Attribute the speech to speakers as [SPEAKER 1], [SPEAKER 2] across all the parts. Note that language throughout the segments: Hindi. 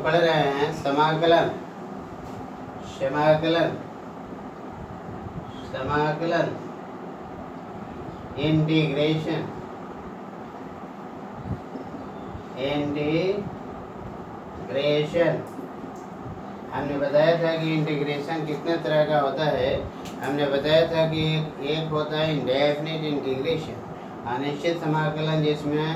[SPEAKER 1] पढ़ रहे हैं समाकलन समाकलन समाकलन इंटीग्रेशन इंटीग्रेशन। हमने बताया था कि इंटीग्रेशन कितने तरह का होता है। हमने बताया था कि एक होता है इंडेफिनिट इंटीग्रेशन, अनिश्चित समाकलन जिसमें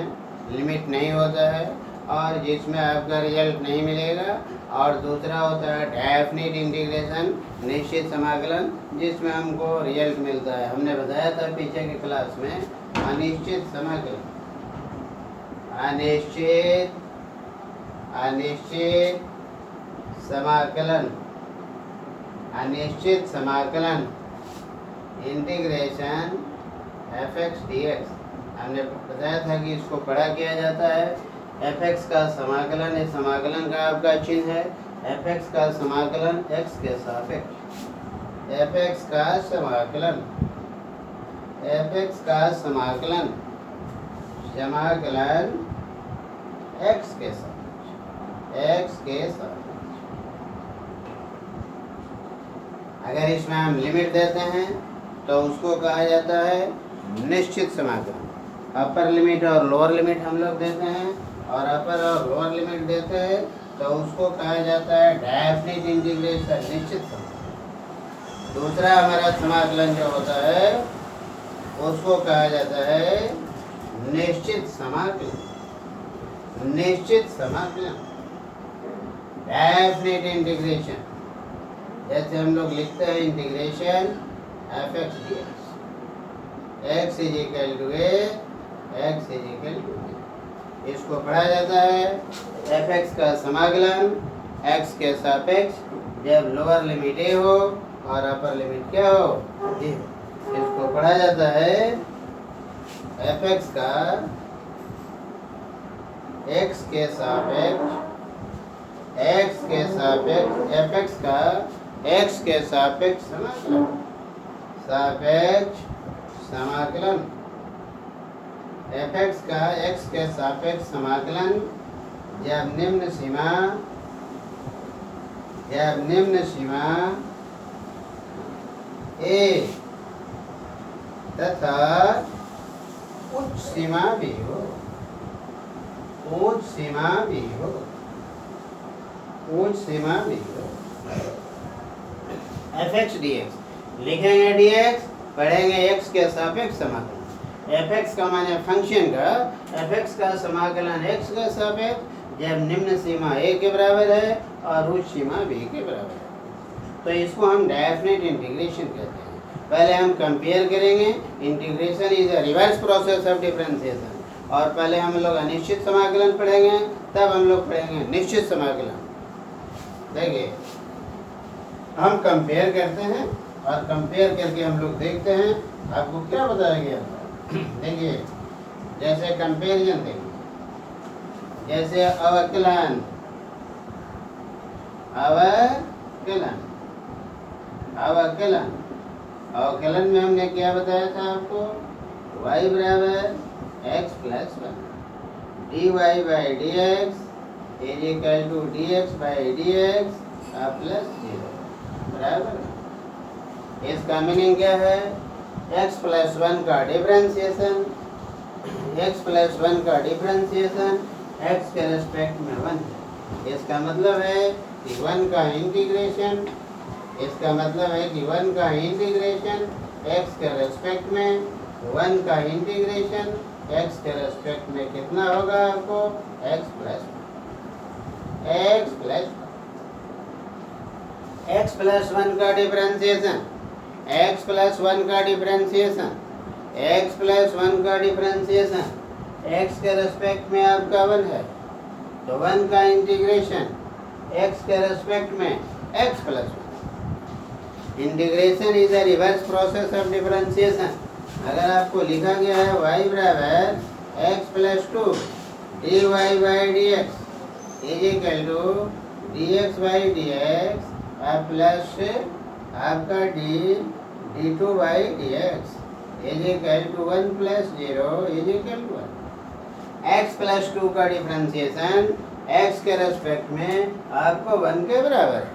[SPEAKER 1] लिमिट नहीं होता है और जिसमें आपका रिजल्ट नहीं मिलेगा, और दूसरा होता है डेफिनिट इंटीग्रेशन, निश्चित समाकलन जिसमें हमको रिजल्ट मिलता है। हमने बताया था पीछे की क्लास में अनिश्चित समाकलन, अनिश्चित अनिश्चित समाकलन, अनिश्चित समाकलन इंटीग्रेशन fx dx। हमने बताया था कि इसको पढ़ा किया जाता है। fx का समाकलन, इस समाकलन का आपका चिन्ह है fx का समाकलन x के सापेक्ष, fx का समाकलन, fx का समाकलन समाकलन x के सापेक्ष, x के सापेक्ष। अगर इसमें हम लिमिट देते हैं तो उसको कहा जाता है निश्चित समाकलन। अपर लिमिट और लोअर लिमिट हम लोग देते हैं और अपर और लोअर लिमिट देते हैं तो उसको कहा जाता है डेफिनिट इंटीग्रेशन, निश्चित समाकलन। दूसरा हमारा समाकलन जो होता है उसको कहा जाता है निश्चित समाकलन, निश्चित समाकलन डेफिनिट इंटीग्रेशन। जैसे हम लोग लिखते हैं integration fx dx, x is equal to a, x is equal to b। इसको पढ़ा जाता है fx का समाकलन x के सापेक्ष जब लोअर लिमिट a हो और अपर लिमिट क्या हो, a। इसको पढ़ा जाता है fx का x के सापेक्ष, x के सापेक्ष, fx का x के सापेक्ष समाकलन, सापेक्ष समाकलन, fx का x के सापेक्ष समाकलन जब निम्न सीमा, जब निम्न सीमा a तथा उच्च सीमा भी हो, उच्च सीमा भी हो, उच्च सीमा भी हो। fx dx लिखेंगे, dx पढ़ेंगे x के सापेक्ष समाकलन। fx का माने फंक्शन का, fx का समाकलन x के सापेक्ष जब निम्न सीमा a के बराबर है और उच्च सीमा b के बराबर है, तो इसको हम डेफिनिट इंटीग्रेशन कहते हैं। पहले हम कंपेयर करेंगे। Integration is a reverse process of differentiation. और पहले हम लोग अनिश्चित समाकलन पढ़ेंगे, तब हम लोग पढ़ेंगे निश्चित समाकलन। देखिए हम कंपेयर करते हैं और कंपेयर करके हम लोग देखते हैं आपको क्या बताया गया था। देखिए जैसे कंपेरिजन देखिए, जैसे अवकलन, अवकलन, अवकलन, अवकलन में हमने क्या बताया था आपको, y बराबर x plus 1 dy by D X is equal to dx by D X plus 0 बराबर। इसका मीनिंग क्या है, x प्लस 1 का डिफरेंशिएशन, x प्लस 1 का डिफरेंशिएशन x के रेस्पेक्ट में 1 है। इसका मतलब है कि 1 का इंटीग्रेशन, इसका मतलब है कि 1 का इंटीग्रेशन x के रेस्पेक्ट में, 1 का इंटीग्रेशन x के रेस्पेक्ट में कितना होगा आपको, x प्लस 1 का डिफरेंशिएशन, x प्लस 1 का डिफरेंशिएशन, x प्लस 1 का डिफरेंशिएशन x के रेस्पेक्ट में आपका 1 है, तो 1 का इंटीग्रेशन x के रेस्पेक्ट में x plus 1। Integration is a reverse process of differentiation. अगर आपको लिखा गया है y बराबर x plus 2 dy by D X is equal to dx by D X plus आपका d2 by D X is equal to 1 plus 0 is equal to 1। x plus 2 का डिफरेंशिएशन x के रेस्पेक्ट में आपको 1 के बराबर है।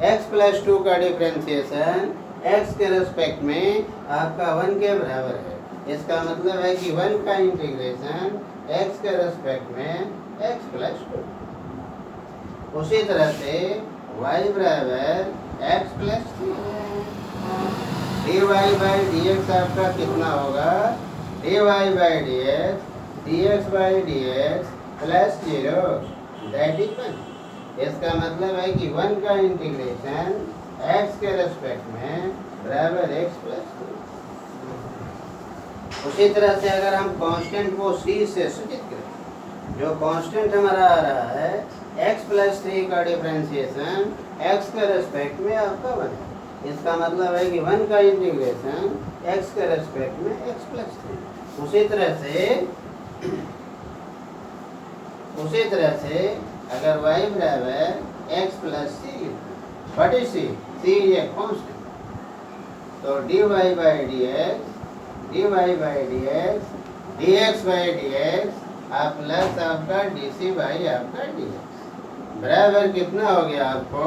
[SPEAKER 1] x + 2 का डिफरेंशिएशन x के रेस्पेक्ट में आपका 1 के बराबर है। इसका मतलब है कि 1 का इंटीग्रेशन x के रेस्पेक्ट में x + 2। उसी तरह से y बराबर x + 3। dy/dx आपका कितना होगा? dy/dx dx/dx + 0 that is 1। इसका मतलब है कि 1 का इंटीग्रेशन x के रेस्पेक्ट में बराबर x + 2। उसी तरह से अगर हम कांस्टेंट को c से सूचित करें, जो कांस्टेंट हमारा आ रहा है x + 3 का डिफरेंशिएशन x के रेस्पेक्ट में आपका 1 है। इसका मतलब है कि 1 का इंटीग्रेशन x के रेस्पेक्ट में x + 3। उसी तरह से अगर y बराबर x + c, what is c? c is a constant, तो dy/dx dx/dx आप प्लस आपका dc/dx बराबर कितना हो गया आपको?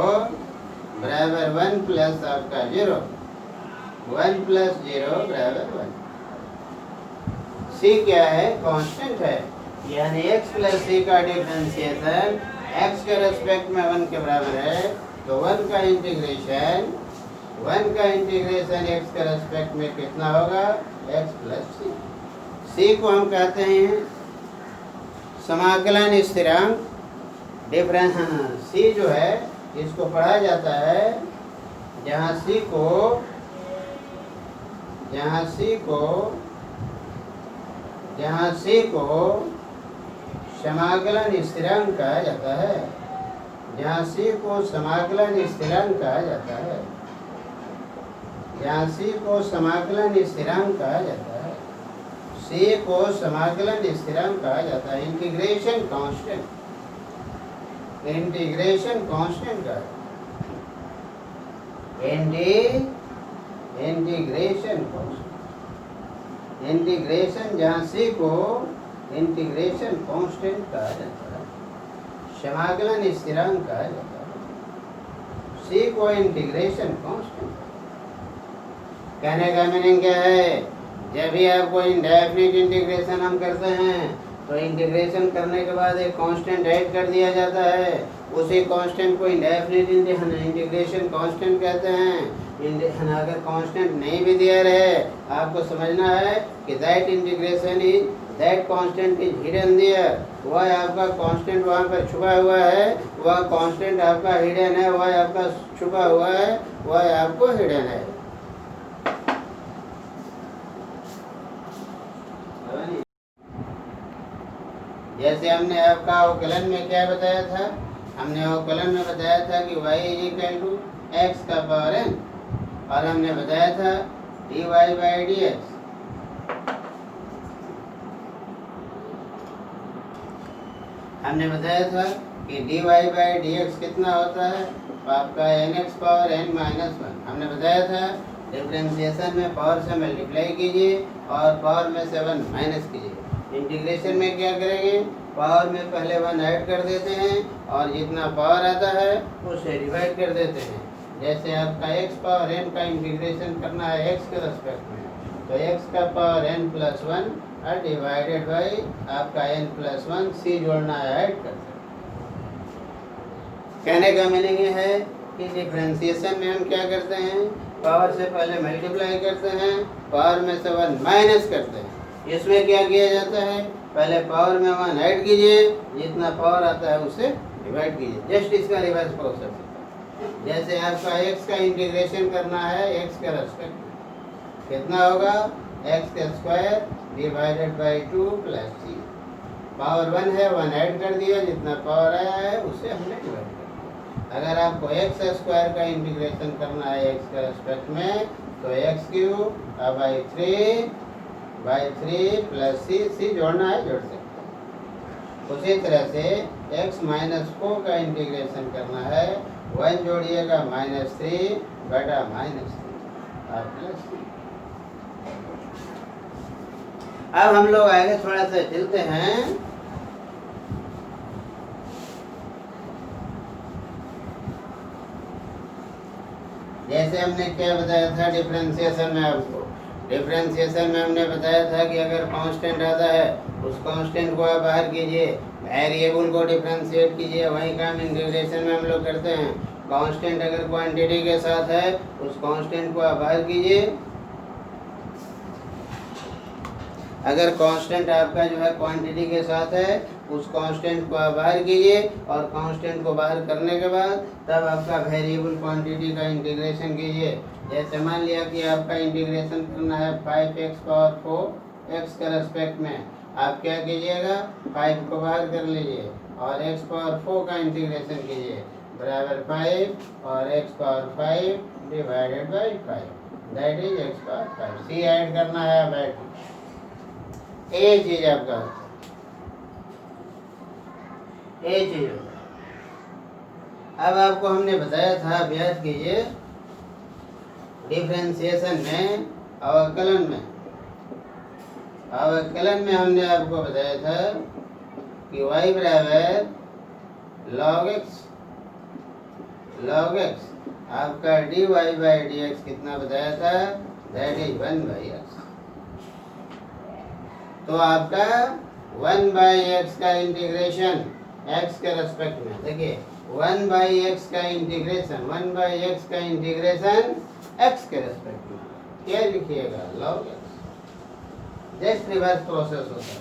[SPEAKER 1] बराबर 1 प्लस आपका 0, 1 + 0 बराबर 1। c क्या है? कांस्टेंट है, यानी x + c का डिफरेंशिएशन x के रेस्पेक्ट में 1 के बराबर है। तो 1 का इंटीग्रेशन x के रेस्पेक्ट में कितना होगा? x + c। c को हम कहते हैं समाकलन स्थिरांक। डिफरेंस c जो है इसको पढ़ा जाता है जहाँ c को समाकलन स्थिरांक कहा जाता है। जहाँ c को समाकलन स्थिरांक कहा जाता है। c को समाकलन स्थिरांक कहा जाता है। इंटीग्रेशन कांस्टेंट का इंटीग्रेशन जहाँ c को इंटीग्रेशन कांस्टेंट कहा जाता है, समाकलन स्थिरांक कहा जाता है। c को इंटीग्रेशन कांस्टेंट। कहने का मीनिंग क्या है? जब भी आपको इंडेफिनिट इंटीग्रेशन हम करते हैं तो इंटीग्रेशन करने के बाद एक कांस्टेंट ऐड कर दिया जाता है। उसी कांस्टेंट को इंडेफिनिट इंटीग्रेशन कांस्टेंट कहते हैं। अगर कांस्टेंट नहीं भी दिया रहे, आपको समझना है कि that integration is that constant is hidden there. वह आपका कांस्टेंट वहाँ पर छुपा हुआ है, वह कांस्टेंट आपका हिडन है, वह आपका छुपा हुआ है, वह आपको हिडन है। जैसे हमने आपका अवकलन में क्या बताया था? हमने अवकलन में बताया था कि y = x⁴n, और हमने बताया था dy/dx कि dy/dx कितना होता है? आपका nx⁴n - 1। हमने बताया था डिफरेंशिएशन में पावर से मल्टीप्लाई कीजिए और पावर में से 1 माइनस कीजिए। इंटीग्रेशन में क्या करेंगे? पावर में पहले 1 ऐड कर देते हैं और जितना पावर आता है उसे डिवाइड कर देते हैं। जैसे आपका x⁴n का इंटीग्रेशन करना है x के रेस्पेक्ट में, तो x⁴n + 1 डिवाइडेड बाई आपका n + 1 c जोड़ना है, ऐड कर सकते। कहने का मीनिंग ये है कि डिफरेंशिएशन में हम क्या करते हैं? पावर से पहले मल्टीप्लाई करते हैं, पावर में से 1 माइनस करते हैं। इसमें क्या किया जाता है? पहले पावर में 1 ऐड कीजिए, जितना पावर आता है उसे डिवाइड कीजिए। जस्ट इसका रिवर्स प्रोसेस है। जैसे आपका x का इंटीग्रेशन करना है x के रेस्पेक्ट में, कितना होगा? x² divided by 2 + c। Power 1 है, 1 ऐड कर दिया, जितना पावर आया है उसे हमने डिवाइड कर दिया। अगर आपको x² का इंटीग्रेशन करना है x के रेस्पेक्ट में, तो x³ बाई 3 + c जोड़ना है, जोड़ सकते हैं। उसी तरह से x - 4 का इंटीग्रेशन करना है, 1 जोड़िएगा -3 बटा -3 और प्लस c। अब हम लोग आगे थोड़ा सा चलते हैं। जैसे हमने क्या बताया था डिफरेंशिएशन में आपको, डिफरेंशिएशन में हमने बताया था कि अगर कांस्टेंट आता है उस कांस्टेंट को आप बाहर कीजिए, वेरिएबल को डिफरेंशिएट कीजिए। वही काम इंटीग्रेशन में हम लोग करते हैं। कांस्टेंट अगर क्वांटिटी के साथ है उस कांस्टेंट को आप बाहर कीजिए। अगर कांस्टेंट आपका जो है क्वांटिटी के साथ है उस कांस्टेंट को आप बाहर कीजिए, और कांस्टेंट को बाहर करने के बाद तब आपका वेरिएबल क्वांटिटी का इंटीग्रेशन कीजिए। जैसे मान लिया कि आपका इंटीग्रेशन करना है 5x पावर 4 x के रेस्पेक्ट में, आप क्या कीजिएगा 5 को बाहर कर लीजिए और x पावर 4 का इंटीग्रेशन कीजिए, बराबर 5 और x power 5 divided by 5, that is x power 5। C add करना है अब ऐड, ये चीज आपका ये चीज होगा। अब आपको हमने बताया था, अभ्यास कीजिए, डिफरेंशिएशन में अवकलन में हमने आपको बताया था कि y बराबर log x आपका dy बाई dx कितना बताया था, दैट इज 1/x। तो आपका 1/x का इंटीग्रेशन x के रेस्पेक्ट में, देखिए 1/x का इंटीग्रेशन x के रेस्पेक्ट में क्या लिखिएगा, log x। Just reverse process होता है।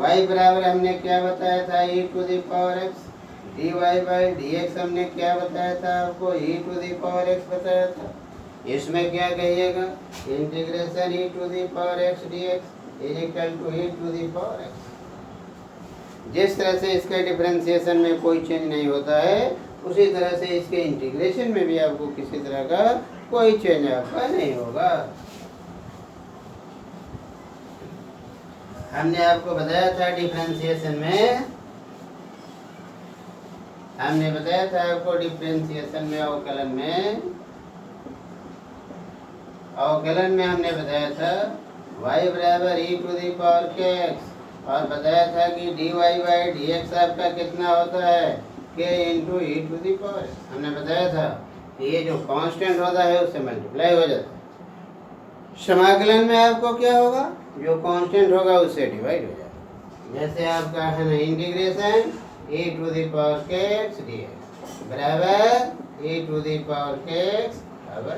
[SPEAKER 1] y बराबर हमने क्या बताया था, e to the power x, dy by dx हमने क्या बताया था आपको, e to the power x बताया था। इसमें क्या कहिएगा, integration e to the power x dx is equal to e to the power x। जिस तरह से इसके डिफरेंशिएशन में कोई चेंज नहीं होता है, उसी तरह से इसके इंटीग्रेशन में भी आपको किसी तरह का कोई चेंज आपका नहीं होगा। हमने आपको बताया था डिफरेंशिएशन में, हमने बताया था आपको डिफरेंशिएशन में अवकलन में हमने बताया था y बराबर e to the power kx, और बताया था कि dy बाई dx आपका कितना होता है, k into e to the power. हमने बताया था कि ये जो कांस्टेंट होता है उससे मल्टीप्लाई हो जाता है। समाकलन में आपको क्या होगा, जो कांस्टेंट होगा उससे डिवाइड हो जाएगा। जैसे आपका है ना integration e to the power kx dx बराबर e to the power kx बराबर।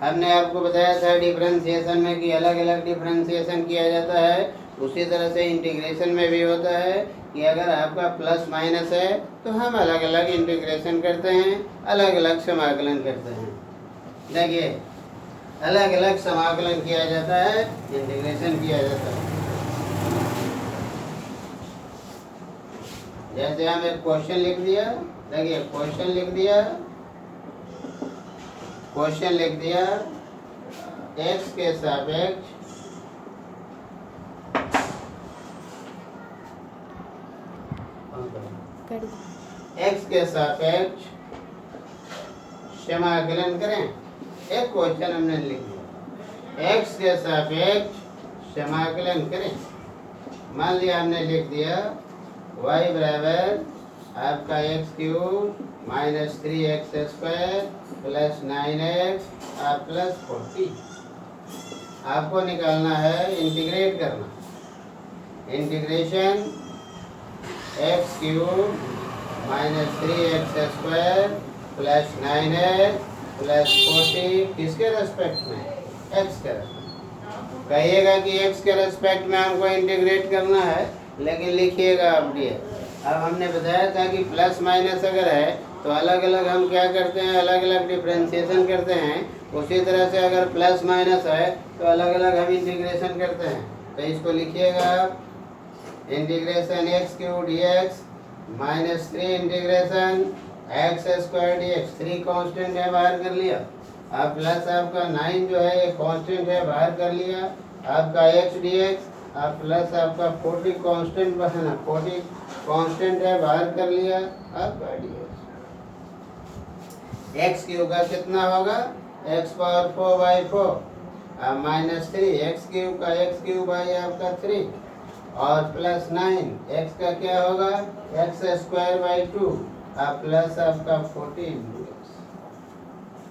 [SPEAKER 1] हमने आपको बताया था डिफरेंशिएशन में कि अलग अलग डिफरेंशिएशन किया जाता है, उसी तरह से इंटीग्रेशन में भी होता है कि अगर आपका प्लस माइनस है तो हम अलग अलग इंटीग्रेशन करते हैं, अलग अलग समाकलन करते हैं। देखिए अलग अलग समाकलन किया जाता है, इंटीग्रेशन किया जाता है। जैसे हम एक क्वेश्चन लिख दिया, देखिए क्वेश्चन लिख दिया x के सापेक्ष समाकलन करें। एक क्वेश्चन हमने लिख दिया, x के सापेक्ष समाकलन करें। मान लिया हमने लिख दिया y बराबर आपका x cube minus 3x square plus 9x plus 40। आपको निकालना है, इंटीग्रेट करना, integration x cube minus 3x square plus 9x plus 40 किसके रेस्पेक्ट में, x के रेस्पेक्ट। कहिएगा कि x के रेस्पेक्ट में हमको इंटीग्रेट करना है, लेकिन लिखिएगा आप ये। अब हमने बताया था कि प्लस माइनस अगर है तो अलग अलग हम क्या करते हैं, अलग अलग डिफरेंशिएशन करते हैं। उसी तरह से अगर प्लस माइनस है तो अलग अलग हम इंटीग्रेशन करते हैं। तो इसको लिखिएगा आप, integration x cube dx minus 3 integration x square dx। 3 constant है, बाहर कर लिया। अब प्लस आपका 9 जो है ये कांस्टेंट है, बाहर कर लिया। आपका x dx अब प्लस आपका 40 कांस्टेंट बना, 40 कांस्टेंट है, बाहर कर लिया। आपका dx x क्यूब का कितना होगा, x power 4/4 minus 3 x cube का x क्यूब बाई आपका 3 और प्लस 9 x का क्या होगा x²/2 और प्लस आपका 14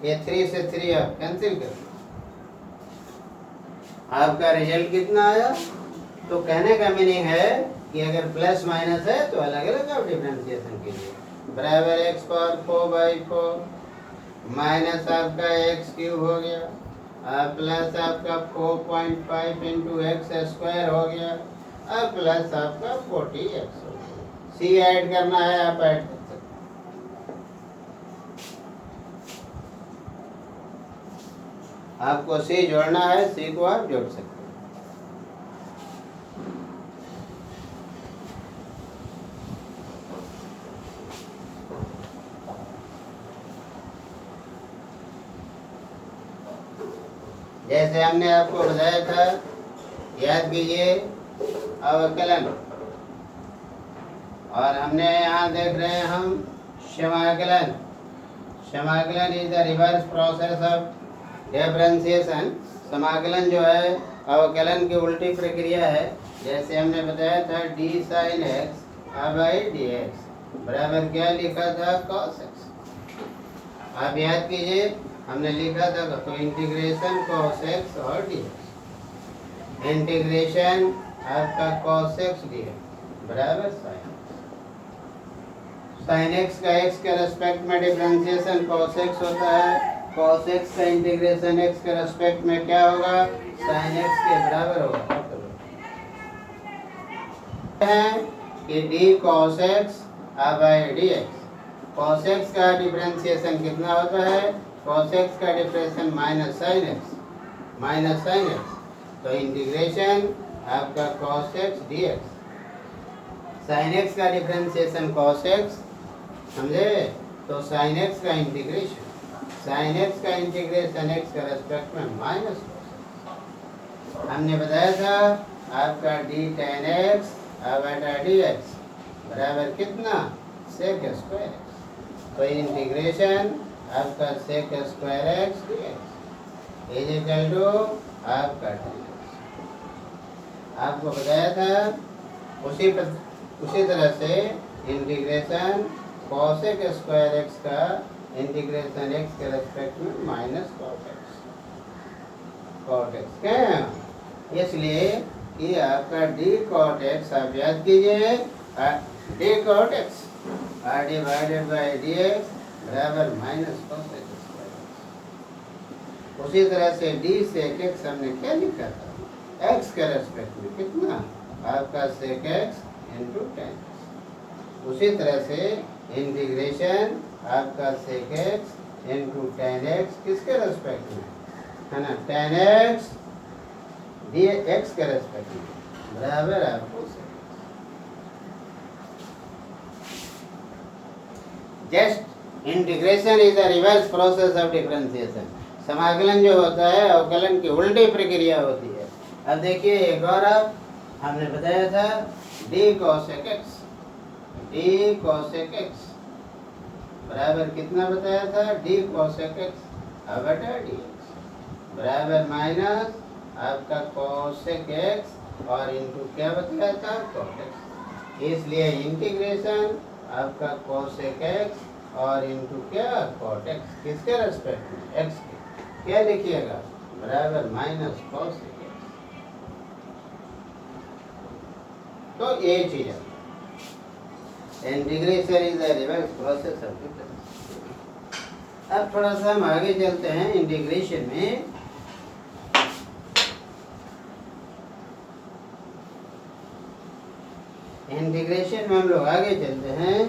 [SPEAKER 1] ये 3 से 3 आप कैंसिल कर आपका रिजल्ट कितना आया। तो कहने का मीनिंग है कि अगर प्लस माइनस है तो अलग अलग आप डिफरेंशिएशन कीजिए। बराबर x/4/4 माइनस आपका x³ हो गया और प्लस आपका 4.5 इंटू x² हो गया और प्लस आपका 40x हो गया। c ऐड करना है आप ऐड कर सकते आपको c जोड़ना है c को आप जोड़ सकते हैं। जैसे हमने आपको बताया था याद कीजिए अवकलन और हमने यहाँ देख रहे हैं हम समाकलन। समाकलन is the reverse process of differentiation. समाकलन जो है अवकलन की उल्टी प्रक्रिया है। जैसे हमने बताया था d sin x dx बराबर क्या लिखा था cos x। आप याद कीजिए हमने लिखा था तो इंटीग्रेशन cos x और dx इंटीग्रेशन आपका cos x dx बराबर sin x का x के रेस्पेक्ट में डिफरेंशिएशन cos x होता है। cos x का इंटीग्रेशन x के रेस्पेक्ट में क्या होगा sin x के बराबर होगा। है कि d cos x dx cos x का डिफरेंशिएशन कितना होता है cos x का डिफरेंशिएशन माइनस sin x तो इंटीग्रेशन आपका cos x dx sin x का डिफरेंशिएशन cos x समझे तो sin x का इंटीग्रेशन x के रेस्पेक्ट में माइनस हमने बताया था आपका d tan x dx बराबर कितना sec स्क्वायर x तो इंटीग्रेशन आपका sec square x dx is equal to आपका tan x। आपको बताया था उसी तरह से इंटीग्रेशन cosec स्क्वायर x का इंटीग्रेशन x के रेस्पेक्ट में माइनस cot x क्या है इसलिए कि आपका d cot x आप याद कीजिए d cot x divided by dx बराबर माइनस cosec स्क्वायर x। उसी तरह से d sec x हमने क्या लिखा था x के रेस्पेक्ट में कितना आपका sec x into tan x। उसी तरह से इंटीग्रेशन आपका sec x into tan x किसके रेस्पेक्ट में है ना tan x dx के रेस्पेक्ट में बराबर आपको just integration is the reverse process of differentiation. समाकलन जो होता है अवकलन की उल्टी प्रक्रिया होती है। अब देखिए एक और अब हमने बताया था d cosec x बराबर कितना बताया था d cosec x dx बराबर माइनस आपका cosec x और इंटू क्या बताया था cot x। इसलिए इंटीग्रेशन आपका cosec x और इंटू क्या cot x किसके रेस्पेक्ट में x के क्या लिखिएगा बराबर माइनस cosec x। तो ये चीज है integration is the reverse process of difference. अब थोड़ा सा हम आगे चलते हैं इंटीग्रेशन में। इंटीग्रेशन में हम लोग आगे चलते हैं।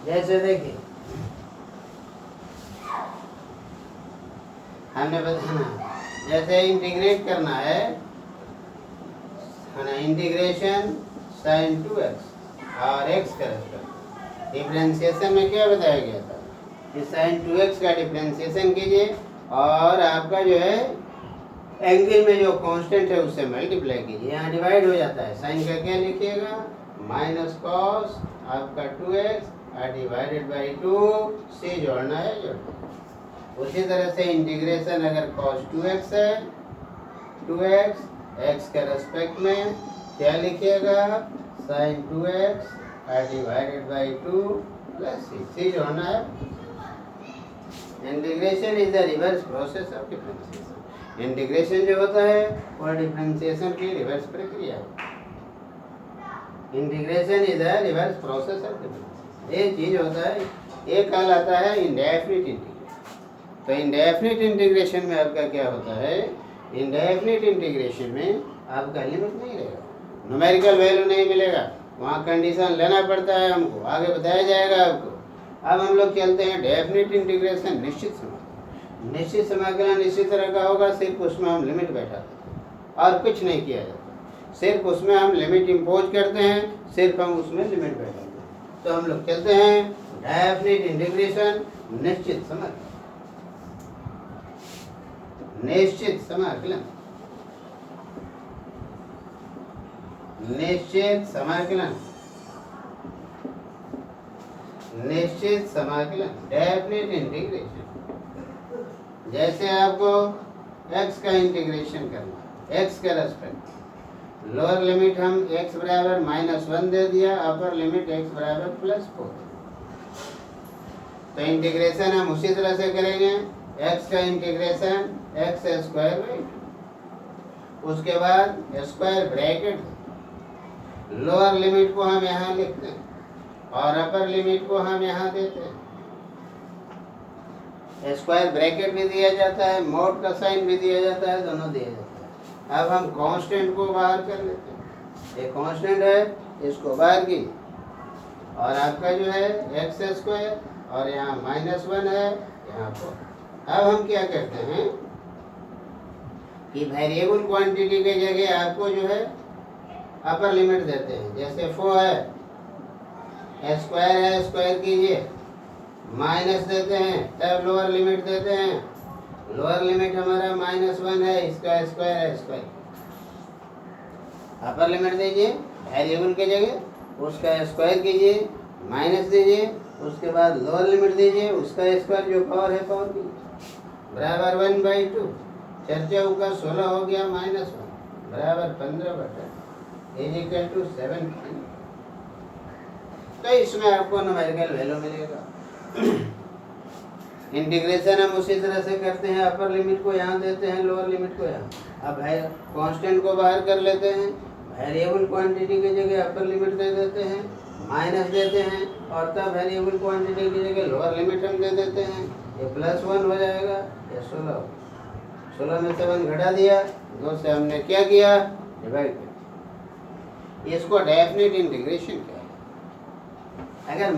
[SPEAKER 1] जैसे देखिए हमने बताना जैसे इंटीग्रेट करना है ना इंटीग्रेशन sin 2x और x का रेस्पेक्ट डिफरेंशिएशन में क्या बताया गया था कि sin 2x का डिफरेंशिएशन कीजिए और आपका जो है एंगल में जो कांस्टेंट है उससे मल्टीप्लाई कीजिए। यहाँ डिवाइड हो जाता है साइन का क्या लिखिएगा माइनस cos आपका 2x और डिवाइडेड बाई 2 सी जोड़ना है जोड़ना। उसी तरह से इंटीग्रेशन अगर cos 2x है 2x x के रेस्पेक्ट में क्या लिखिएगा sin 2x और डिवाइडेड बाई 2 प्लस सी जोड़ना है। Integration is the reverse process of differentiation. Integration जो होता है वह डिफरेंशिएशन की रिवर्स प्रक्रिया है। Integration is the reverse process of differentiation. एक चीज होता है एक कहलाता है इंडेफिनिट इंटीग्रेशन। तो इंडेफिनिट इंटीग्रेशन में आपका क्या होता है, इंडेफिनिट इंटीग्रेशन में आपका लिमिट नहीं रहेगा, न्यूमेरिकल वैल्यू नहीं मिलेगा, वहाँ कंडीशन लेना पड़ता है हमको, आगे बताया जाएगा आपको। अब हम लोग चलते हैं डेफिनिट इंटीग्रेशन, निश्चित समाकलन। निश्चित समाकलन इसी तरह का होगा, सिर्फ उसमें हम लिमिट बैठाते हैं और कुछ नहीं किया जाता, सिर्फ उसमें हम लिमिट इम्पोज करते हैं, सिर्फ हम उसमें लिमिट बैठाते हैं। तो हम लोग चलते हैं डेफिनिट इंटीग्रेशन, निश्चित समाकलन। निश्चित समाकलन, निश्चित समाकलन, निश्चित समाकलन, डेफिनिट इंटीग्रेशन। जैसे आपको x का इंटीग्रेशन करना है, x के रेस्पेक्ट, लोअर लिमिट हम x बराबर -1 दे दिया, अपर लिमिट x बराबर +4। तो इंटीग्रेशन हम उसी तरह से करेंगे, x का इंटीग्रेशन x², उसके बाद स्क्वायर ब्रैकेट, लोअर लिमिट को हम यहाँ लिखते हैं और अपर लिमिट को हम यहाँ देते हैं। स्क्वायर ब्रैकेट भी दिया जाता है, मोड का साइन भी दिया जाता है, दोनों दिया जाता है। अब हम कांस्टेंट को बाहर कर लेते हैं, ये कांस्टेंट है, इसको बाहर की, और आपका जो है x² और यहाँ -1 है यहाँ पर। अब हम क्या करते हैं कि वेरिएबल क्वांटिटी के जगह आपको जो है अपर लिमिट देते हैं। जैसे 4 है, स्क्वायर है, स्क्वायर कीजिए, माइनस देते हैं, तब लोअर लिमिट देते हैं। लोअर लिमिट हमारा -1 है, इसका स्क्वायर है स्क्वायर। अपर लिमिट दीजिए वेरिएबल के जगह, उसका स्क्वायर कीजिए, माइनस दीजिए, उसके बाद लोअर लिमिट दीजिए, उसका स्क्वायर जो पावर है पावर कीजिए, बराबर 1/2। 4 चौका 16 हो गया, -1 बराबर 15/7। तो इसमें आपको न्यूमेरिकल वैल्यू मिलेगा। इंटीग्रेशन हम उसी तरह से करते हैं, अपर लिमिट को यहाँ देते हैं, लोअर लिमिट को यहाँ। अब कांस्टेंट को बाहर कर लेते हैं, वेरिएबल क्वांटिटी की जगह अपर लिमिट दे देते हैं, माइनस देते हैं, और तब वेरिएबल क्वांटिटी की जगह लोअर लिमिट हम दे देते हैं। ये +1 हो जाएगा, ये 16 हो, 16 में से 1 घटा दिया, 2 से हमने क्या किया, डिवाइड किया। इसको डेफिनिट इंटीग्रेशन कहते हैं। अगर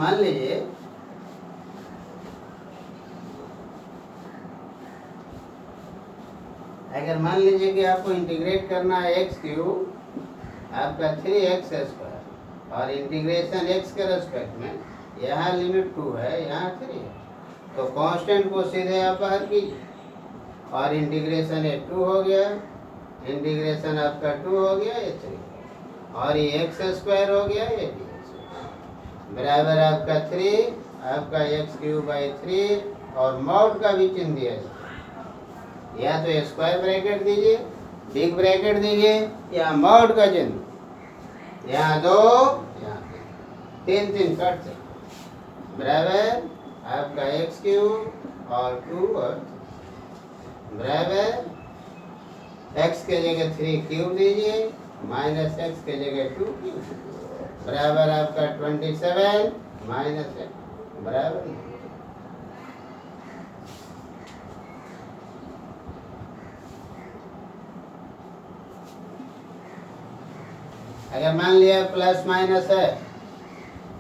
[SPEAKER 1] मान लीजिए कि आपको इंटीग्रेट करना है x³ आपका 3x² और इंटीग्रेशन x के रेस्पेक्ट में, यहाँ लिमिट 2 है, यहाँ 3 है, तो कांस्टेंट को सीधे आप बाहर कीजिए और इंटीग्रेशन ये 2 हो गया, इंटीग्रेशन आपका 2 हो गया, ये 3 और ये x² हो गया, ये बराबर आपका 3, आपका x³/3 और मॉड का भी चिन्ह दिया जाए, या तो स्क्वायर ब्रैकेट दीजिए, बिग ब्रैकेट दीजिए, या मॉड का चिन्ह, यहाँ 2 यहाँ 3 कट से, बराबर आपका x³ और 2 और बराबर x के जगह 3³ दीजिए, -x के जगह 2³ बराबर आपका 27 -x बराबर। अगर मान लिया प्लस माइनस है,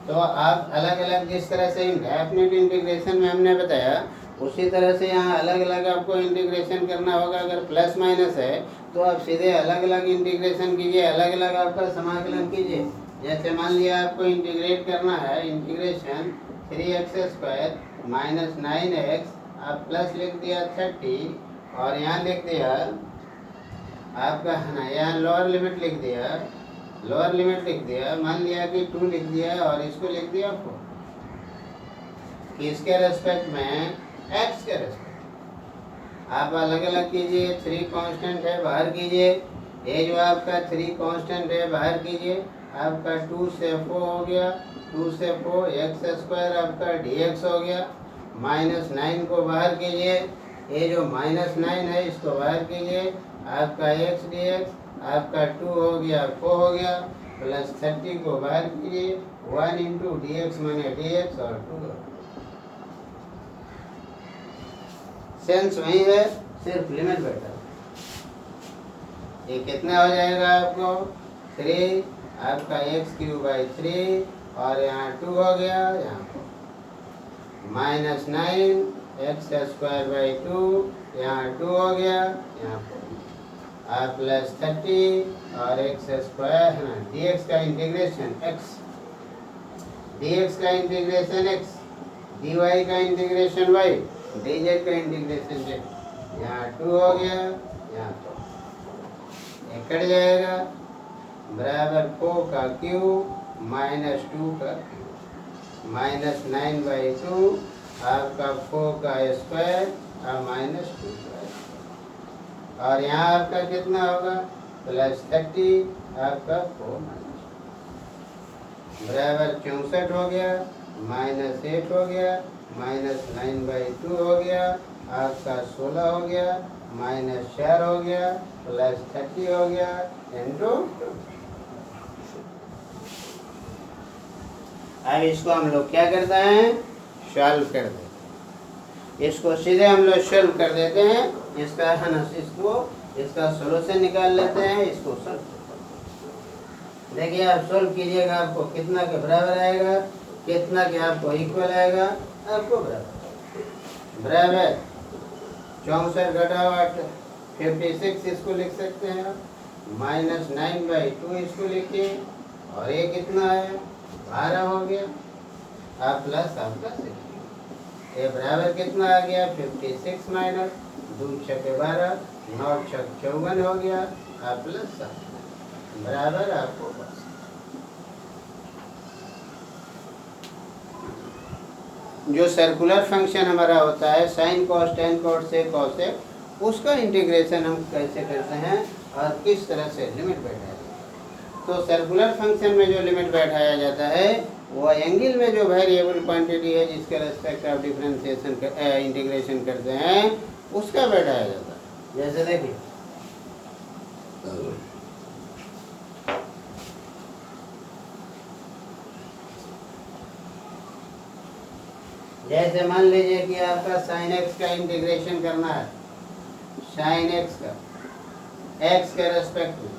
[SPEAKER 1] तो आप अलग अलग जिस तरह से डेफिनिट इंटीग्रेशन में हमने बताया, उसी तरह से यहाँ अलग अलग आपको इंटीग्रेशन करना होगा। अगर प्लस माइनस है तो आप सीधे अलग अलग इंटीग्रेशन कीजिए, अलग अलग आपका समाकलन कीजिए। जैसे मान लिया आपको इंटीग्रेट करना है, इंटीग्रेशन 3x² -9x, आप प्लस लिख दिया 30 और यहाँ लिख दिया आपका है ना, यहाँ लोअर लिमिट लिख दिया, मान लिया कि 2 लिख दिया और इसको लिख दिया 4। किसके रेस्पेक्ट में? एक्स के रेस्पेक्ट। आप अलग अलग कीजिए, 3 कांस्टेंट है बाहर कीजिए, ये जो आपका 3 कांस्टेंट है बाहर कीजिए, आपका 2 से 4 हो गया, 2 से 4 एक्स स्क्वायर आपका dx हो गया। -9 को बाहर कीजिए, ये जो -9 है इसको बाहर कीजिए, आपका x dx आपका 2 हो गया 4 हो गया, प्लस 30 को बाहर कीजिए, 1 इंटू dx माने dx और 2। सेंस वही है, सिर्फ लिमिट बेटर। ये कितना हो जाएगा आपको? 3 आपका x³/3 और यहाँ 2 हो गया, यहाँ -9 x²/2 यहाँ 2 हो गया, यहाँ और प्लस 30 और x² है ना, dx का इंटीग्रेशन x, dx का इंटीग्रेशन x, dy का इंटीग्रेशन y, dz का इंटीग्रेशन z। यहाँ 2 हो गया, यहाँ तो कट जाएगा, बराबर 4 का क्यूब -2 का क्यूब, -9/2 आपका 4 का स्क्वायर और -2 का, और यहाँ आपका कितना होगा? प्लस 30 आपका 4 बराबर 64 हो गया, -8 हो गया, -9/2 हो गया, आपका 16 हो गया, -4 हो गया, प्लस 30 हो गया इंटू। अब इसको हम लोग क्या करते हैं? सॉल्व कर देते हैं। इसको सीधे हम लोग सॉल्व कर देते हैं, इसका है ना, इसका सॉल्यूशन निकाल लेते हैं, इसको सॉल्व। देखिए आप सॉल्व कीजिएगा, आपको कितना के बराबर आएगा, कितना के आपको इक्वल आएगा, आपको बराबर 64 घटाओ 56 इसको लिख सकते हैं आप, -9/2 इसको लिखिए, और ये कितना है? 12 हो गया, आप प्लस आपका 6, ये बराबर कितना आ गया? 56 माइनस 2 छके 12, 9 छक 54 हो गया, आप प्लस 7 बराबर आपको बस। जो सर्कुलर फंक्शन हमारा होता है sine cos tan cos sec cos sec, उसका इंटीग्रेशन हम कैसे करते हैं और किस तरह से लिमिट बैठाया जाता है। तो सर्कुलर फंक्शन में जो लिमिट बैठाया जाता है वो एंगल में जो वेरिएबल क्वांटिटी है जिसके रेस्पेक्ट ऑफ डिफरेंशिएशन इंटीग्रेशन करते हैं उसका बैठाया जाता है। जैसे देखिए जैसे मान लीजिए कि आपका साइन एक्स का इंटीग्रेशन करना है, साइन एक्स का एक्स के रेस्पेक्ट में,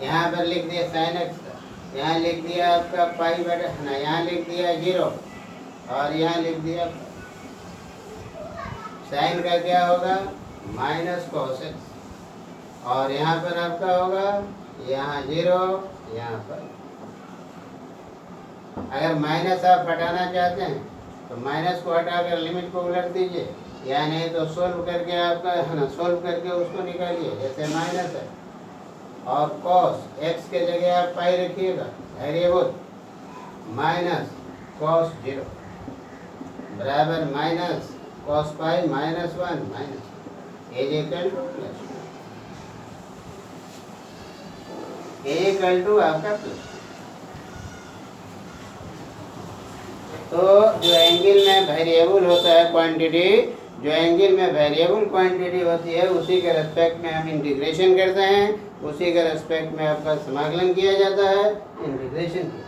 [SPEAKER 1] यहाँ पर लिख दिया साइन एक्स का, यहाँ लिख दिया आपका पाई बटा ना, यहाँ लिख दिया 0 और यहाँ लिख दिया साइन का क्या होगा? माइनस कॉस एक्स, और यहाँ पर आपका होगा यहाँ 0, यहाँ पर अगर माइनस आप हटाना चाहते हैं तो माइनस को हटाकर लिमिट को उलट दीजिए, या नहीं तो सोल्व करके आपका है ना, सोल्व करके उसको निकालिए। जैसे माइनस है और कॉस एक्स के जगह आप पाई रखिएगा वेरिएबल, माइनस कॉस 0 बराबर minus cos pi -1 minus as equal to plus, A equal to आपका प्लस। तो जो एंगल में वेरिएबल होता है क्वांटिटी, जो एंगल में वेरिएबल क्वांटिटी होती है उसी के रेस्पेक्ट में हम इंटीग्रेशन करते हैं, उसी के रेस्पेक्ट में आपका समाकलन किया जाता है, इंटीग्रेशन किया।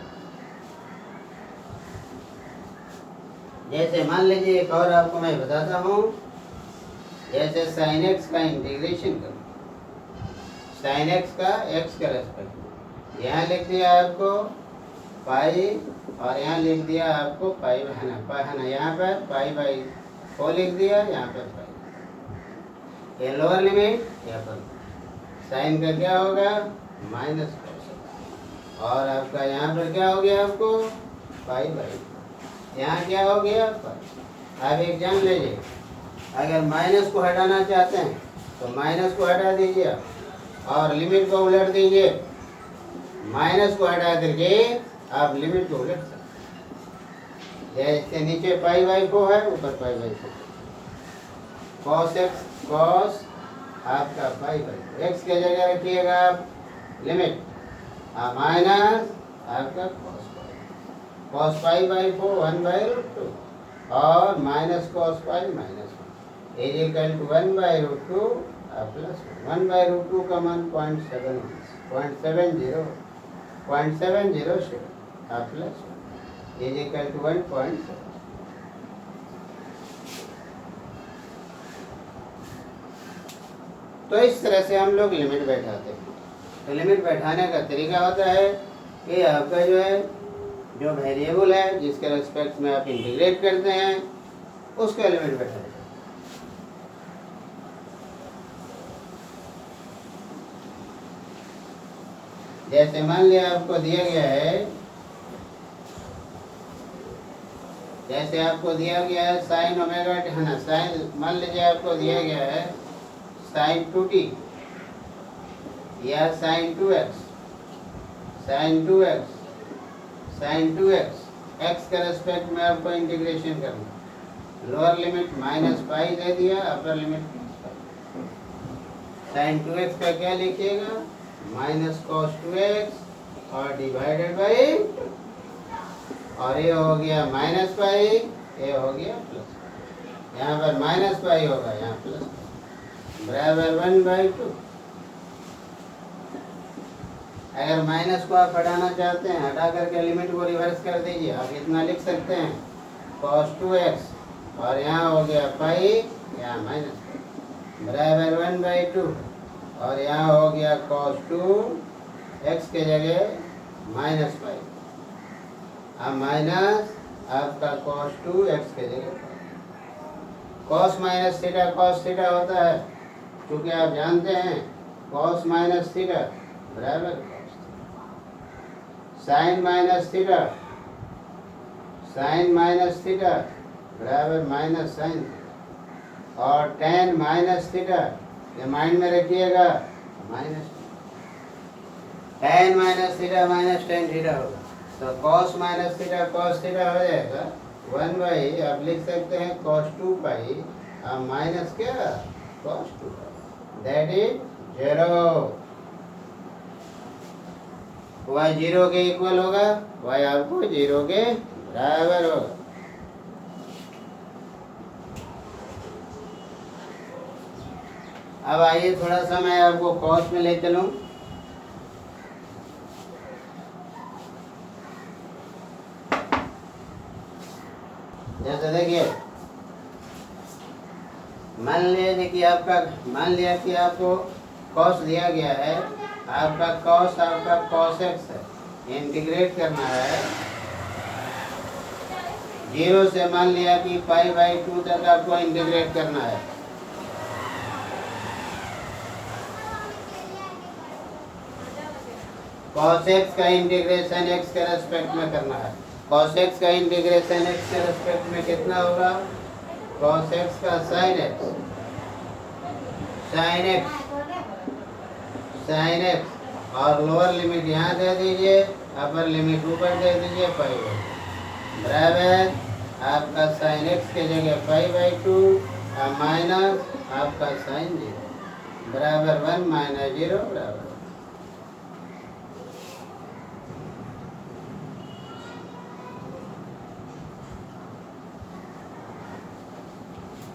[SPEAKER 1] जैसे मान लीजिए एक और आपको मैं बताता हूँ, जैसे साइन एक्स का इंटीग्रेशन करो, साइन एक्स का एक्स के रेस्पेक्ट, यहाँ लिख दिया आपको पाई और यहाँ लिख दिया आपको पाई है ना, यहाँ पर π/4 लिख दिया, यहाँ पर पाई, ये लोअर लिमिट, यहाँ पर साइन का क्या होगा? माइनस कॉस, और आपका यहाँ पर क्या हो गया? आपको π/4, यहाँ क्या हो गया? पाई। अब एक जान लीजिए, अगर माइनस को हटाना चाहते हैं तो माइनस को हटा दीजिए और लिमिट को उलट दीजिए, माइनस को हटा करके आप लिमिट को उलट सकते। जैसे नीचे पाई बाई 4 है, ऊपर pi by 4। Cos X cos आपका पाई बाई एक्स के जगह रखिएगा आप लिमिट माइनस आपका कॉस पाई बाई 4 1/√2 और minus cos pi minus 1 is equal to 1/√2 plus 1/√2 का मान 0.70 प्लस इज इक्वल टू 1.7। तो इस तरह से हम लोग लिमिट बैठाते हैं। तो लिमिट बैठाने का तरीका होता है कि आपका जो वेरिएबल है जिसके रेस्पेक्ट में आप इंटीग्रेट करते हैं उसका लिमिट बैठाते हैं। जैसे मान लिया आपको दिया गया है, जैसे आपको दिया गया है साइन ओमेगा है ना, साइन मान लीजिए आपको दिया गया है साइन 2t या sine 2x, sine 2x X के रेस्पेक्ट में आपको इंटीग्रेशन करना। लोअर लिमिट माइनस पाई दे दिया, अपर लिमिट साइन 2x का क्या लिखिएगा माइनस कॉस 2x और डिवाइडेड बाई, और ये हो गया माइनस पाई, ये हो गया प्लस, यहाँ पर माइनस पाई होगा, यहाँ प्लस बराबर 1/2। अगर माइनस को आप हटाना चाहते हैं, हटा करके लिमिट को रिवर्स कर दीजिए। आप इतना लिख सकते हैं cos 2x और यहाँ हो गया पाई, यहाँ माइनस बराबर 1/2 और यहाँ हो गया cos 2x के जगह माइनस पाई, अब माइनस आपका cos 2x के जगह cos minus theta cos theta होता है, क्योंकि आप जानते हैं cos माइनस थीटा बराबर साइन माइनस थीटा बराबर माइनस साइन, और tan माइनस थीटा ये माइंड में रखिएगा minus tan minus theta minus tan theta होगा। तो cos minus theta cos theta हो जाएगा 1/, आप लिख सकते हैं cos 2 पाई माइनस क्या cos 2 दैट इज 0। y 0 के इक्वल होगा, y आपको 0 के बराबर होगा। अब आइए थोड़ा सा मैं आपको cos में ले चलूं। जैसे देखिए मान लिया कि आपको cos दिया गया है, आपका cos x है, इंटीग्रेट करना है 0 से मान लिया कि π/2 तक आपको इंटीग्रेट करना है। cos x का इंटीग्रेशन x के रेस्पेक्ट में करना है। cos x का इंटीग्रेशन x के रेस्पेक्ट में कितना होगा, cos x का sin x और लोअर लिमिट यहाँ दे दीजिए, अपर लिमिट ऊपर दे दीजिए पाई बराबर आपका sin x के जगह π/2 माइनस आपका sin 0 बराबर 1 - 0 बराबर।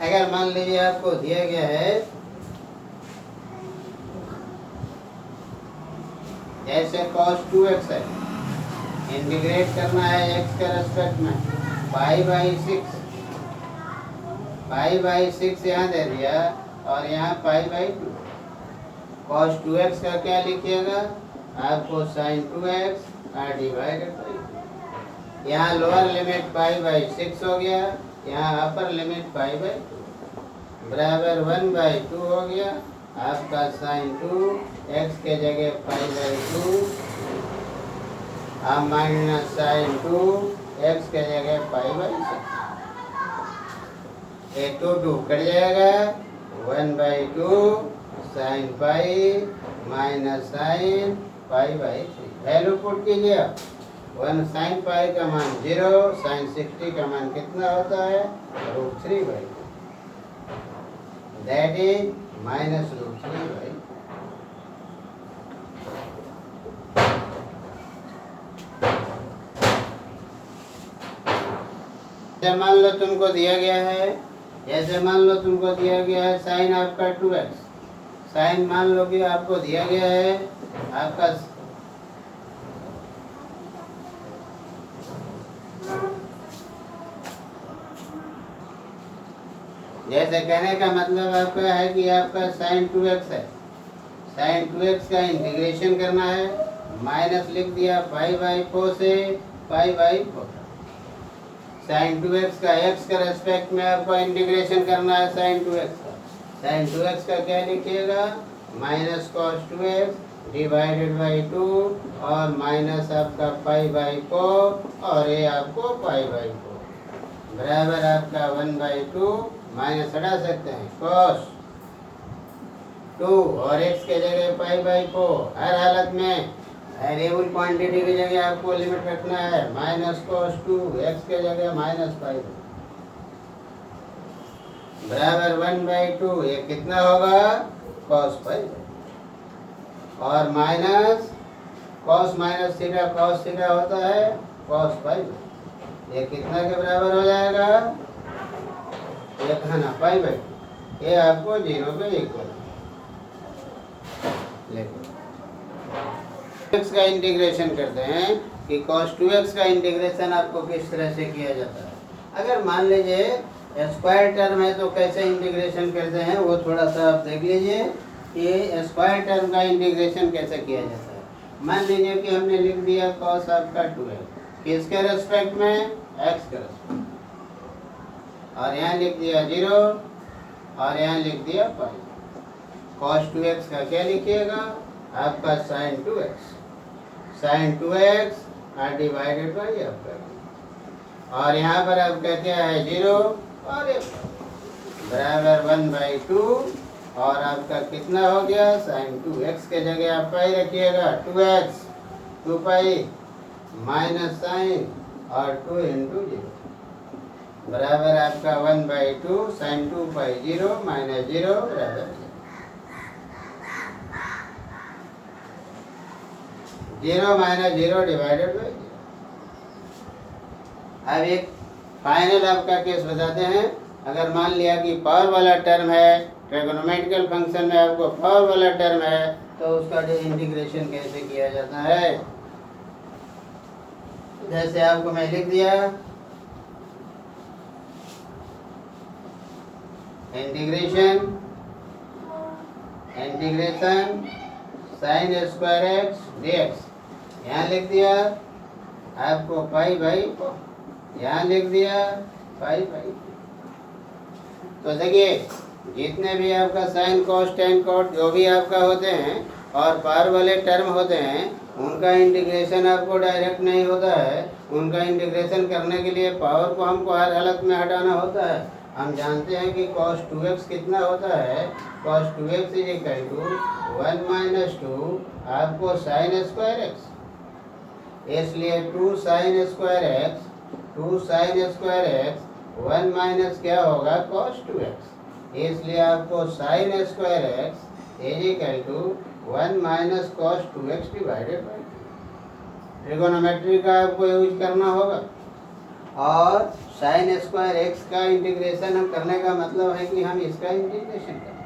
[SPEAKER 1] अगर मान लीजिए आपको दिया गया है जैसे cos 2x है, इंटीग्रेट करना है x के रेस्पेक्ट में π/6 यहाँ दे दिया और यहाँ π/2। cos 2x का क्या लिखिएगा आपको sin 2x डिवाइडेड बाई, यहाँ लोअर लिमिट π/6 हो गया, यहाँ अपर लिमिट π/2 बराबर 1/2 हो गया आपका sin 2x के जगह π/2 माइनस sin 2x के जगह π/6, 1 2 2 कट जाएगा 1/2 sin pi minus sin π/3। Value put कीजिए 1 साइन पाई का मान 0, साइन 60 का मान कितना होता है √3/2, दैट इज -√3/2। मान लो तुमको दिया गया है, जैसे मान लो तुमको दिया गया है साइन आपका 2x, साइन मान लो कि आपको दिया गया है आपका जैसे कहने का मतलब आपका है कि आपका साइन 2x है, साइन 2x का इंटीग्रेशन करना है, माइनस लिख दिया π/4 से π/4। साइन 2x का x के रेस्पेक्ट में आपको इंटीग्रेशन करना है साइन 2x का, साइन 2x का क्या लिखिएगा -cos 2x डिवाइडेड बाई 2 और माइनस आपका π/4 और ये आपको π/4 बराबर आपका 1/2 माइनस हटा सकते हैं cos 2 और x के जगह π/4। हर हालत में वेरिएबल क्वांटिटी की जगह आपको लिमिट रखना है -cos 2 x के जगह -π बराबर 1/2। ये कितना होगा cos π और minus cos minus theta cos theta होता है cos π। ये कितना के बराबर हो जाएगा, ये कहना π/2, ये आपको 0 पे इक्वल x का इंटीग्रेशन करते हैं कि cos 2x का इंटीग्रेशन आपको किस तरह से किया जाता है। अगर मान लीजिए स्क्वायर टर्म है तो कैसे इंटीग्रेशन करते हैं वो थोड़ा सा आप देख लीजिए कि स्क्वायर टर्म का इंटीग्रेशन कैसे किया जाता है। मान लीजिए कि हमने लिख दिया cos आपका 2x किसके रेस्पेक्ट में x के रेस्पेक्ट, और यहाँ लिख दिया 0 और यहाँ लिख दिया π। cos 2x का क्या लिखिएगा आपका sin 2x, sin 2x और डिवाइडेड बाई आपका, और यहाँ पर आपका क्या है 0 और बराबर 1/2 और आपका कितना हो गया sin 2x के जगह आप पाई रखिएगा 2x 2π माइनस साइन और 2 × 0 बराबर आपका 1/2 sin 2π 0 माइनस 0 बराबर 0 माइनस 0 डिवाइडेड बाई 0। अब एक फाइनल आपका केस बताते हैं। अगर मान लिया कि पावर वाला टर्म है, ट्रिगोनोमेट्रिकल फंक्शन में आपको पावर वाला टर्म है तो उसका इंटीग्रेशन कैसे किया जाता है। जैसे आपको मैं लिख दिया integration sin square x dx, यहाँ लिख दिया आपको π/4, यहाँ लिख दिया π/4। तो देखिए जितने भी आपका साइन कॉस टेन कॉट जो भी आपका होते हैं और पावर वाले टर्म होते हैं उनका इंटीग्रेशन आपको डायरेक्ट नहीं होता है। उनका इंटीग्रेशन करने के लिए पावर को हमको हर हालत में हटाना होता है। हम जानते हैं कि cos 2x कितना होता है, cos 2x is equal to 1 - 2 आपको sin स्क्वायर x, इसलिए 2 sin स्क्वायर x 1 माइनस क्या होगा cos 2x, इसलिए आपको sin square x is equal to 1 minus cos 2x divided by 2। Trigonometry का आपको यूज करना होगा और sin स्क्वायर x का इंटीग्रेशन हम करने का मतलब है कि हम इसका इंटीग्रेशन करें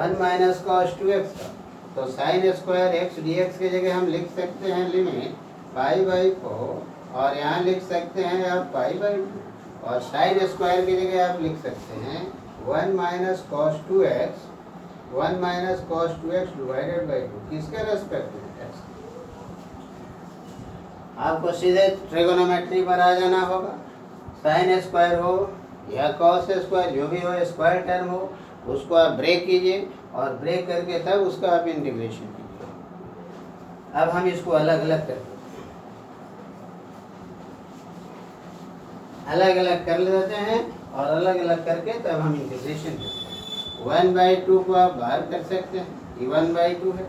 [SPEAKER 1] 1 माइनस cos 2x का। तो sin स्क्वायर x dx की जगह हम लिख सकते हैं लिमिट π/4 और यहाँ लिख सकते हैं आप π/2 और sin स्क्वायर की जगह आप लिख सकते हैं 1 minus cos 2x divided by 2 किसके रेस्पेक्ट में x। आपको सीधे ट्रिगोनोमेट्री पर आ जाना होगा। साइन स्क्वायर हो या कॉस स्क्वायर जो भी हो स्क्वायर टर्म हो उसको आप ब्रेक कीजिए और ब्रेक करके तब उसका आप इंटीग्रेशन कीजिए। अब हम इसको अलग अलग करते अलग अलग कर लेते हैं और अलग अलग करके तब हम इंटीग्रेशन करते हैं। 1/2 को आप बाहर कर सकते हैं, ये 1/2 है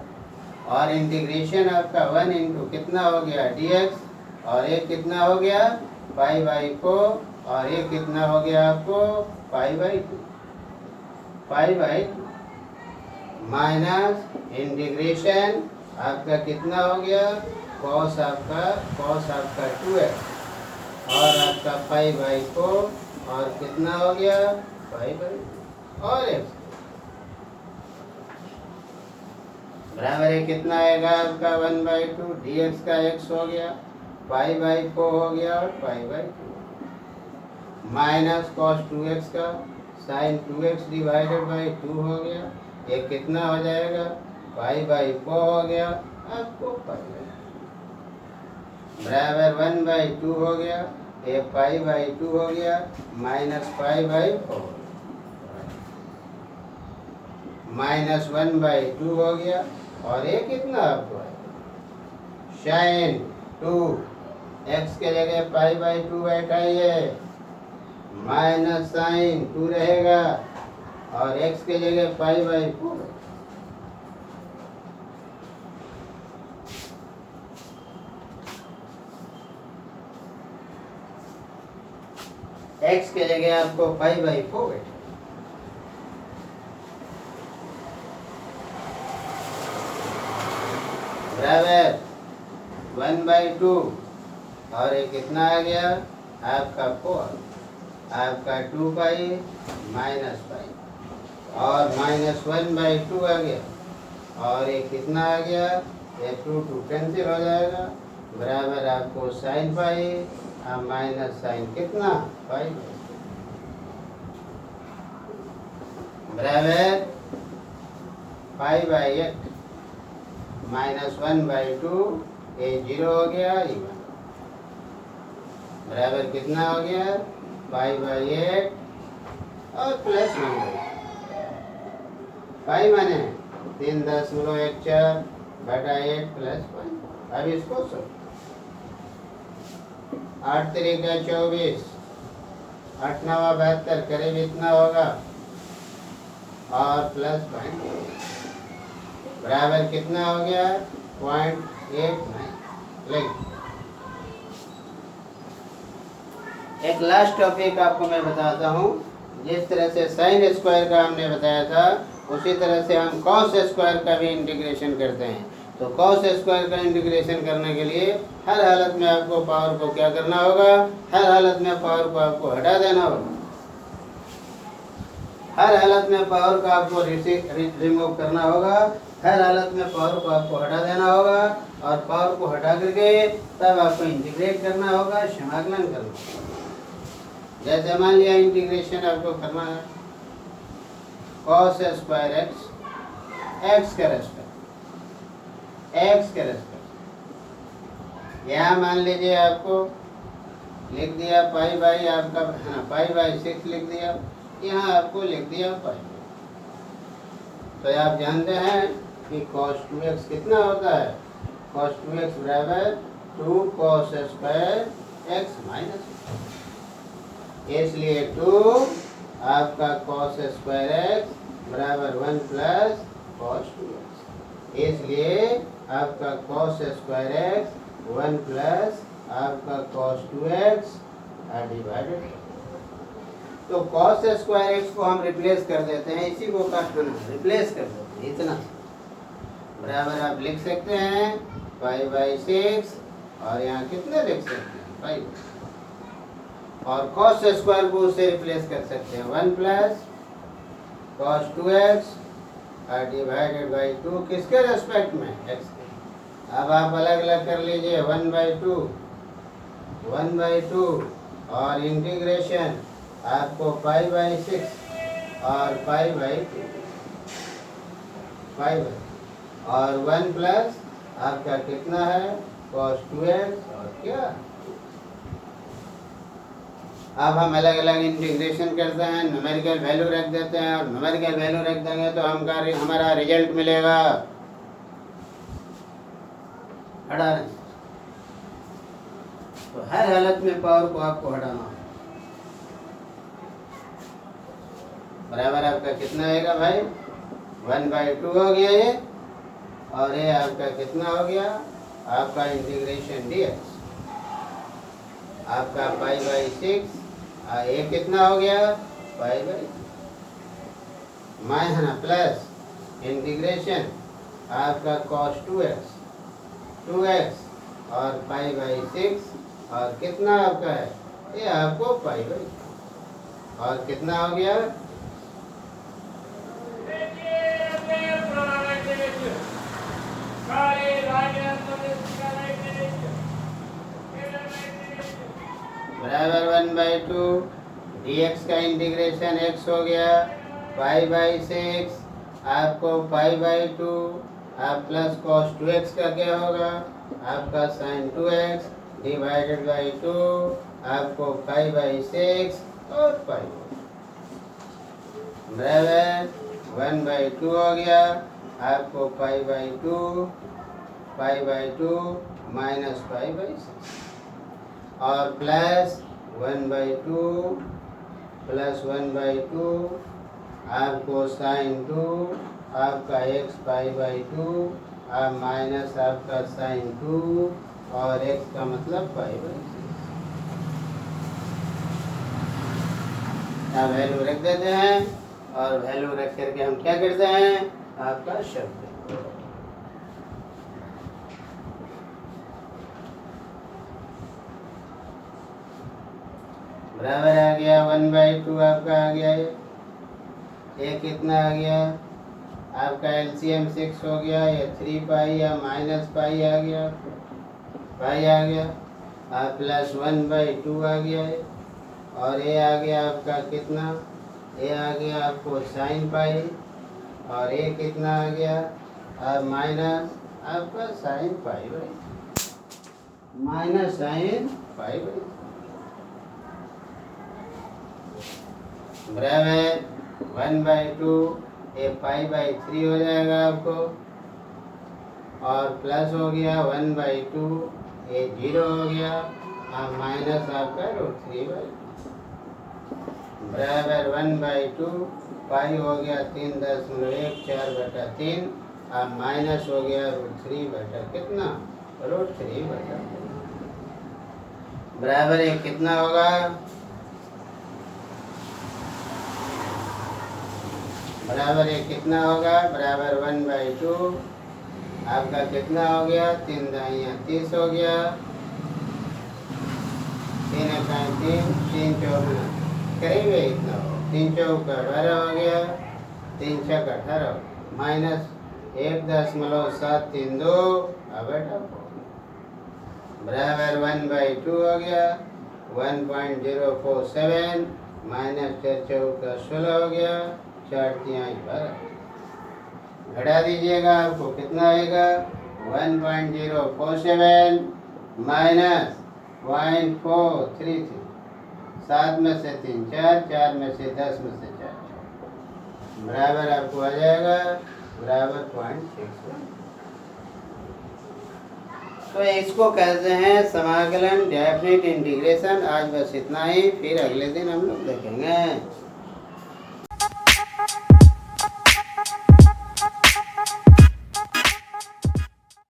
[SPEAKER 1] और इंटीग्रेशन आपका 1 × कितना हो गया dx और ये कितना हो गया पाई बाई 4 और ये कितना हो गया आपको पाई बाई 2 माइनस इंटीग्रेशन आपका कितना हो गया कॉस आपका 2x और आपका पाई बाई 4 और कितना हो गया पाई बाई और x बराबर है कितना आएगा आपका 1/2 dx का x हो गया पाई बाई 4 हो गया और pi by 2 minus cos 2x का साइन 2x डिवाइडेड बाई 2 हो गया ये कितना हो जाएगा पाई बाई 4 हो गया आपको पाई बाई बराबर 1/2 हो गया ये पाई बाई 2 हो गया माइनस पाई बाई 4 माइनस 1/2 हो गया और ये कितना आपको है साइन 2 x के जगह पाई बाई 2 बैठा है माइनस साइन 2 रहेगा और x के जगह पाई बाई 4 x के जगह आपको पाई बाई 4 बैठा बराबर 1/2 और ये कितना आ गया आपका 4 आपका 2 पाई माइनस पाई और माइनस 1/2 आ गया और ये कितना आ गया ये 2 कैंसिल हो जाएगा बराबर आपको साइन पाई और माइनस साइन कितना पाई बराबर पाई बाई 8 माइनस 1/2 ये 0 हो गया ये 1 बराबर कितना हो गया पाई बाई 8 और प्लस 1 पाई माने 3.14 बटा 8 प्लस 1 अब इसको सब 8 3 24 8 9 72 करीब इतना होगा और प्लस 1 बराबर कितना हो गया 0.89 लेकिन एक लास्ट टॉपिक आपको मैं बताता हूँ जिस तरह से साइन स्क्वायर का हमने बताया था उसी तरह से हम कॉस स्क्वायर का भी इंटीग्रेशन करते हैं तो कॉस स्क्वायर का इंटीग्रेशन करने के लिए हर हालत में आपको पावर को क्या करना होगा हर हालत में पावर को आपको हटा देना होगा हर हालत में पावर को आपको रिमूव करना होगा हर हालत में पावर को आपको हटा देना होगा और पावर को हटा करके तब आपको इंटीग्रेट करना होगा समाकलन करना होगा जैसे मान लिया इंटीग्रेशन आपको करना है cos स्क्वायर x के रेस्पेक्ट यहाँ मान लीजिए आपको लिख दिया पाई बाई आपका पाई बाई 6 लिख दिया यहाँ आपको लिख दिया पाई तो आप जानते हैं कि cos 2x कितना होता है cos 2x बराबर 2 cos स्क्वायर x माइनस इसलिए 2 आपका cos स्क्वायर x बराबर 1 प्लस cos 2x इसलिए आपका cos स्क्वायर x 1 प्लस आपका cos 2x डिवाइडेड तो cos स्क्वायर x को हम रिप्लेस कर देते हैं इसी को रिप्लेस कर देते हैं इतना बराबर आप लिख सकते हैं पाई बाई 6 और यहाँ कितने लिख सकते हैं पाई और cos स्क्वायर को उससे रिप्लेस कर सकते हैं 1 plus cos 2x divided by 2 किसके रेस्पेक्ट में x के अब आप अलग अलग कर लीजिए 1/2 और इंटीग्रेशन आपको पाई बाई 6 और पाई बाई 2 और 1 प्लस आपका कितना है cos 2x और क्या अब हम अलग अलग इंटीग्रेशन करते हैं न्यूमेरिकल वैल्यू रख देते हैं और न्यूमेरिकल वैल्यू रख देंगे तो हमारा रिजल्ट मिलेगा 18 तो हर हालत में पावर को आपको हटाना बराबर आपका कितना आएगा भाई 1/2 हो गया ये और ये आपका कितना हो गया आपका इंटीग्रेशन dx आपका पाई बाई 6, ये कितना हो गया pi by minus plus integration आपका cos 2x और पाई बाई 6 और कितना आपका है ये आपको पाई बाई और कितना हो गया बराबर 1/2 dx का इंटीग्रेशन x हो गया पाई बाई 6 आपको पाई बाई 2 आप प्लस cos 2x का क्या होगा आपका sin 2x डिवाइडेड बाई 2 आपको पाई बाई 6 और पाई बराबर 1/2 हो गया आपको pi by 2 minus pi by 6 और प्लस 1/2 प्लस 1/2 आपको sin 2 आपका x पाई बाई 2 आप माइनस आपका sin 2 और x का मतलब पाई बाई 6 अब वैल्यू रख देते हैं और वैल्यू रख करके हम क्या करते हैं आपका शब्द बराबर आ गया 1/2 आपका आ गया ये कितना आ गया आपका एलसीएम 6 हो गया ये 3 पाई या माइनस पाई आ गया आप प्लस 1/2 आ गया है और ये आ गया आपका कितना ये आ गया आपको साइन पाई और ये कितना आ गया आप माइनस आपका sine pi by minus sine pi by बराबर 1/2 ये पाई बाई 3 हो जाएगा आपको और प्लस हो गया 1/2 ये 0 हो गया और माइनस आपका √3/2 बराबर 1/2 पाई हो गया 3.14/3 और माइनस हो गया √3 कितना √3 बराबर ये कितना होगा बराबर ये कितना होगा बराबर 1/2 आपका कितना हो गया 3 दाइयाँ 30 हो गया 3 एकाई 3 चौक करीब है इतना हो 3 चौक 12 हो गया 3 छक 18 माइनस 1.732 बेटा बराबर 1/2 हो गया 1.047 माइनस 4 चौक 16 हो गया 4 तिहाई 12 घटा दीजिएगा आपको कितना आएगा 1.047 माइनस 0.433 7 में से 3 4 में से 10 में से 4 बराबर आपको आ जाएगा बराबर 0.61 तो इसको कहते हैं समाकलन डेफिनेट इंटीग्रेशन। आज बस इतना ही, फिर अगले दिन हम लोग देखेंगे।